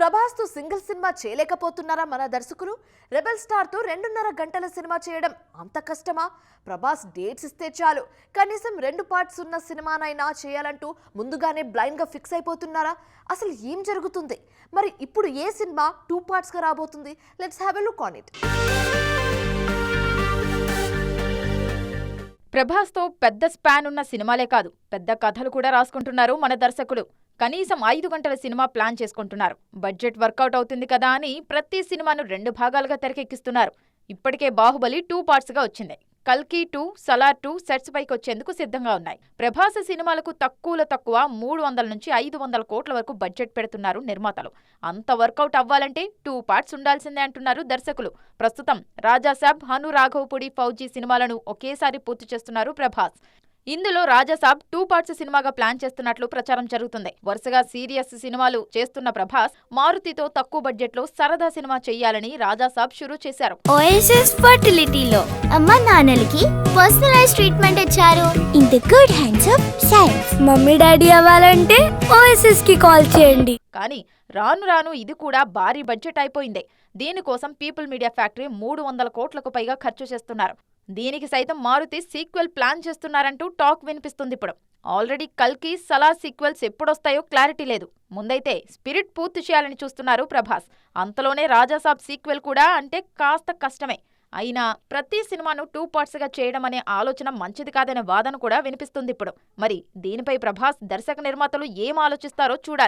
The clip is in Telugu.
ప్రభాస్ తో సింగిల్ సినిమా చేయలేకపోతున్నారా మన దర్శకులు? రెబెల్ స్టార్ తో 2.5 గంటల సినిమా చేయడం అంత కష్టమా? ప్రభాస్ డేట్స్ ఇస్తే చాలు కనీసం 2 పార్ట్స్ ఉన్న సినిమానైనా చేయాలంటూ ముందుగానే బ్లైండ్ గా ఫిక్స్ అయిపోతున్నారా? అసలు ఏం జరుగుతుంది? మరి ఇప్పుడు ఏ సినిమా 2 పార్ట్స్ గా రాబోతుంది? Let's have a look on it. ప్రభాస్తో పెద్ద స్పాన్ ఉన్న సినిమాలే కాదు, పెద్ద కథలు కూడా రాసుకుంటున్నారు మన దర్శకులు. కనీసం 5 గంటల సినిమా ప్లాన్ చేసుకుంటున్నారు. బడ్జెట్ వర్కౌట్ అవుతుంది కదా అని ప్రతి సినిమాను 2 భాగాలుగా తెరకెక్కిస్తున్నారు. ఇప్పటికే బాహుబలి 2 పార్ట్స్గా వచ్చింది. కల్కి 2, సలార్ 2 సెట్స్ పైకి వచ్చేందుకు సిద్ధంగా ఉన్నాయి. ప్రభాస్ సినిమాలకు తక్కువలో తక్కువ 300 నుంచి 500 కోట్ల వరకు బడ్జెట్ పెడుతున్నారు నిర్మాతలు. అంత వర్కౌట్ అవ్వాలంటే 2 పార్ట్స్ ఉండాల్సిందే అంటున్నారు దర్శకులు. ప్రస్తుతం రాజాసాబ్, హను రాఘవపూడి, ఫౌజీ సినిమాలను ఒకేసారి పూర్తి చేస్తున్నారు ప్రభాస్. ఇందులో రాజాసాబ్ 2 పార్ట్స్ సినిమాగా ప్లాన్ చేస్తున్నట్లు ప్రచారం జరుగుతుంది. వరుసగా సీరియస్ సినిమాలు చేస్తున్న ప్రభాస్ మారుతితో తక్కువ బడ్జెట్ లో సరదా సినిమా చెయ్యాలని రాజాసాబ్ షురూ చేశారు. ఓఎస్ఎస్ ఫర్టిలిటీలో అమ్మ నాన్నలకి పర్సనలైజ్ ట్రీట్మెంట్ ఇచ్చారు. In the good hands of science. Mummy daddy అవ్వాలంటే ఓఎస్ఎస్ కి కాల్ చేయండి. కానీ రాను రాను ఇది కూడా భారీ బడ్జెట్ అయిపోయింది. దీనికోసం పీపుల్ మీడియా ఫ్యాక్టరీ 300 కోట్లకు పైగా ఖర్చు చేస్తున్నారు. దీనికి సైతం మారుతి సీక్వెల్ ప్లాన్ చేస్తున్నారంటూ టాక్ వినిపిస్తుంది. ఇప్పుడు ఆల్రెడీ కల్కి, సలార్ సీక్వెల్స్ ఎప్పుడొస్తాయో క్లారిటీ లేదు. ముందైతే స్పిరిట్ పూర్తి చేయాలని చూస్తున్నారు ప్రభాస్. అంతలోనే రాజాసాబ్ సీక్వెల్ కూడా అంటే కాస్త కష్టమే. అయినా ప్రతి సినిమాను 2 పార్ట్స్గా చేయడం అనే ఆలోచన మంచిది కాదనే వాదన కూడా వినిపిస్తుంది ఇప్పుడు. మరి దీనిపై ప్రభాస్ దర్శక నిర్మాతలు ఏం ఆలోచిస్తారో చూడాలి.